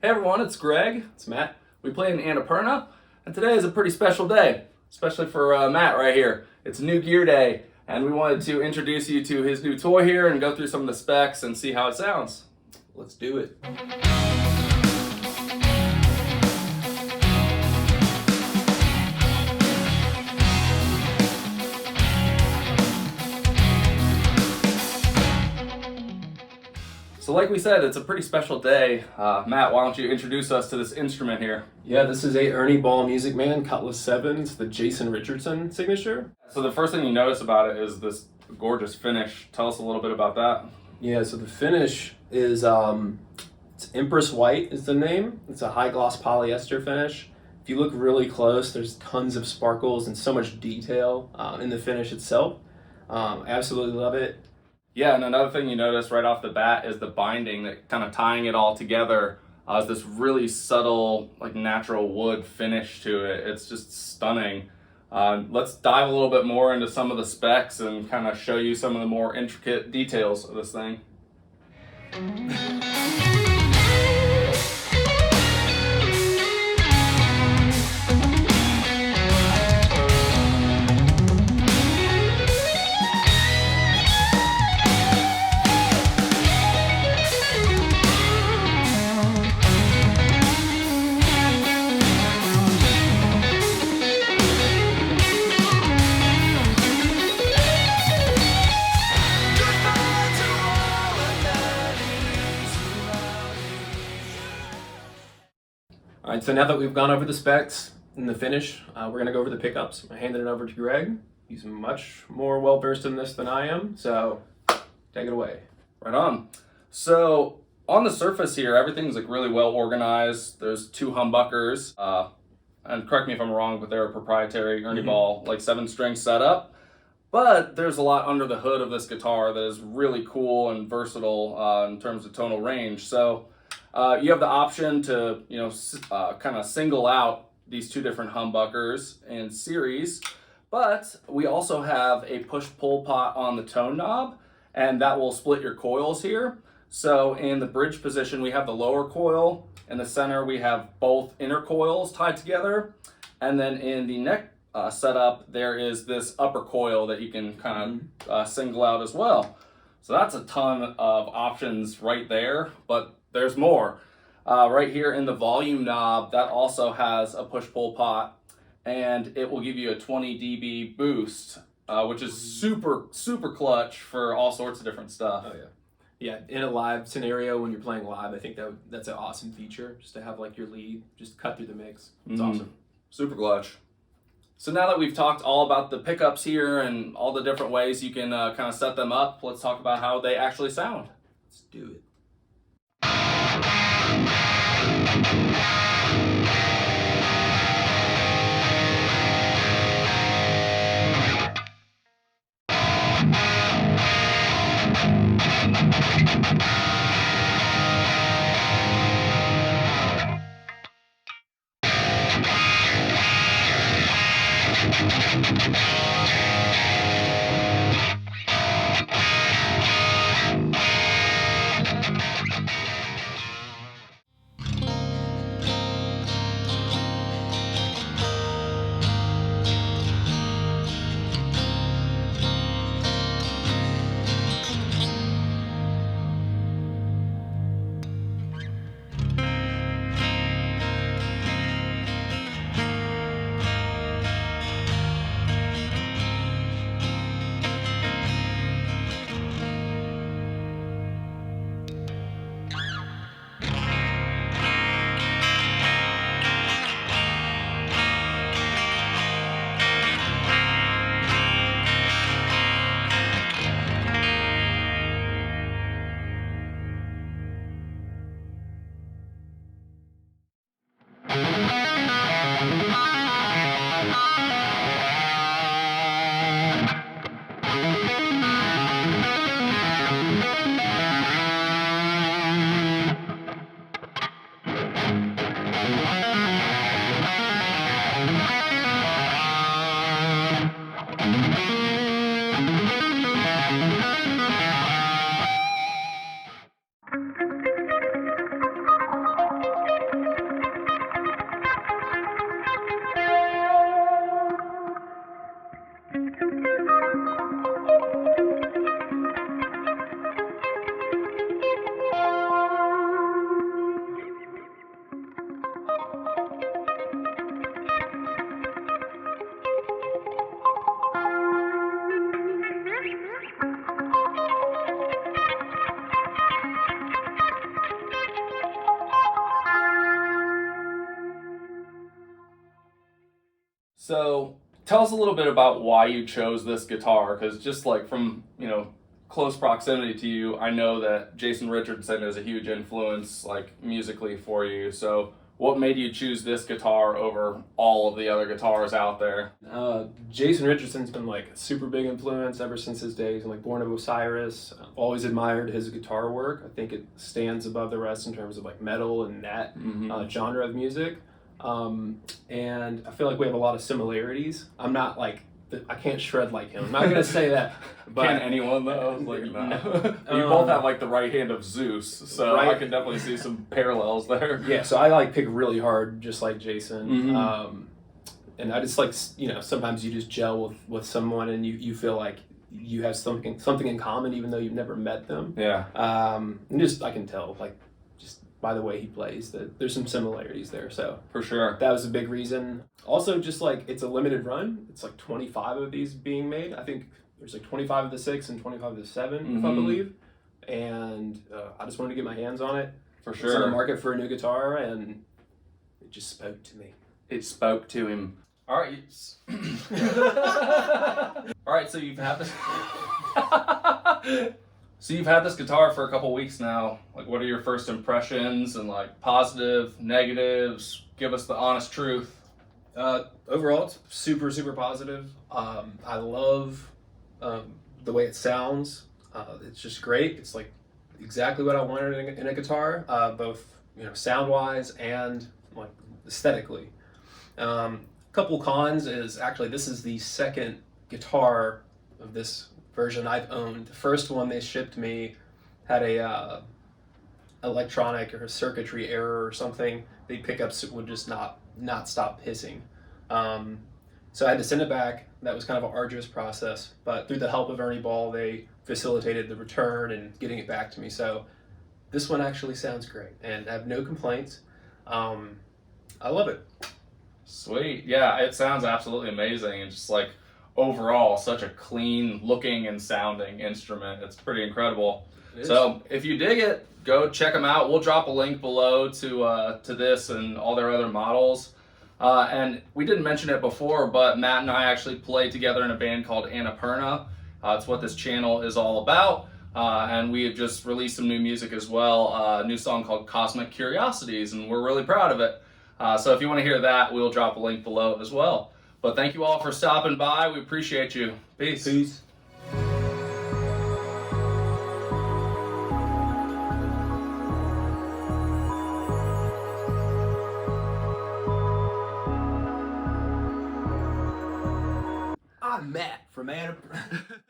Hey everyone, it's Greg. It's Matt. We play in Annapurna, and today is a pretty special day, especially for Matt right here. It's New Gear Day, and we wanted to introduce you to his new toy here and go through some of the specs and see how it sounds. Let's do it. So like we said, it's a pretty special day. Matt, why don't you introduce us to this instrument here? Yeah, this is a EMPRESS Cutlass 7. It's the Jason Richardson signature. So the first thing you notice about it is this gorgeous finish. Tell us a little bit about that. Yeah, so the finish is, it's Empress White is the name. It's a high gloss polyester finish. If you look really close, there's tons of sparkles and so much detail in the finish itself. Absolutely love it. Yeah, and another thing you notice right off the bat is the binding, that kind of tying it all together. Is this really subtle, like natural wood finish to it. It's just stunning. Let's dive a little bit more into some of the specs and kind of show you some of the more intricate details of this thing. All right, so now that we've gone over the specs and the finish, we're gonna go over the pickups. I'm handing it over to Greg. He's much more well-versed in this than I am, so take it away. Right on. So on the surface here, everything's like really well organized. There's two humbuckers, and correct me if I'm wrong, but they're a proprietary Ernie ball, like 7-string setup. But there's a lot under the hood of this guitar that is really cool and versatile in terms of tonal range. So you have the option to, kind of single out these two different humbuckers in series, but we also have a push-pull pot on the tone knob, and that will split your coils here. So in the bridge position, we have the lower coil. In the center, we have both inner coils tied together. And then in the neck setup, there is this upper coil that you can kind of single out as well. So that's a ton of options right there, but there's more. Right here in the volume knob, that also has a push-pull pot, and it will give you a 20 dB boost, which is super, super clutch for all sorts of different stuff. Oh yeah. Yeah, in a live scenario, when you're playing live, I think that's an awesome feature, just to have like your lead just cut through the mix. It's awesome. Super clutch. So now that we've talked all about the pickups here and all the different ways you can kind of set them up, let's talk about how they actually sound. Let's do it. So tell us a little bit about why you chose this guitar, because just like from, close proximity to you, I know that Jason Richardson is a huge influence, like musically for you. So what made you choose this guitar over all of the other guitars out there? Jason Richardson's been like a super big influence ever since his days in like Born of Osiris. I've always admired his guitar work. I think it stands above the rest in terms of like metal and that genre of music. And I feel like we have a lot of similarities. I'm not like, I can't shred like him. I'm not gonna say that. But Can anyone though? Like, no. You both have like the right hand of Zeus, so I can definitely see some parallels there. Yeah, so I like pick really hard, just like Jason. And I just like, sometimes you just gel with someone and you feel like you have something in common, even though you've never met them. Yeah. And just I can tell, like, just by the way he plays, that there's some similarities there. So for sure, that was a big reason. Also, just like it's a limited run. It's like 25 of these being made. I think there's like 25 of the 6 and 25 of the 7, if I believe. And I just wanted to get my hands on it. For sure. It's in the market for a new guitar, and it just spoke to me. It spoke to him. All right. All right. So you've had this. So you've had this guitar for a couple weeks now. Like, what are your first impressions and like positive, negatives? Give us the honest truth. Overall, it's super, super positive. I love the way it sounds. It's just great. It's like exactly what I wanted in a guitar, both sound-wise and like aesthetically. Couple cons is actually this is the second guitar of this version I've owned. The first one they shipped me had a electronic or a circuitry error or something. The pickups would just not stop hissing. So I had to send it back. That was kind of an arduous process, but through the help of Ernie Ball, they facilitated the return and getting it back to me. So this one actually sounds great, and I have no complaints. I love it. Sweet. Yeah, it sounds absolutely amazing, and just like overall such a clean looking and sounding instrument. It's pretty incredible. So if you dig it, go check them out. We'll drop a link below to this and all their other models. And we didn't mention it before, but Matt and I actually played together in a band called Annapurna. It's what this channel is all about. And we have just released some new music as well, a new song called Cosmic Curiosities, and we're really proud of it. So if you want to hear that, we'll drop a link below as well. But thank you all for stopping by. We appreciate you. Peace. Peace. I'm Matt from Annapurna.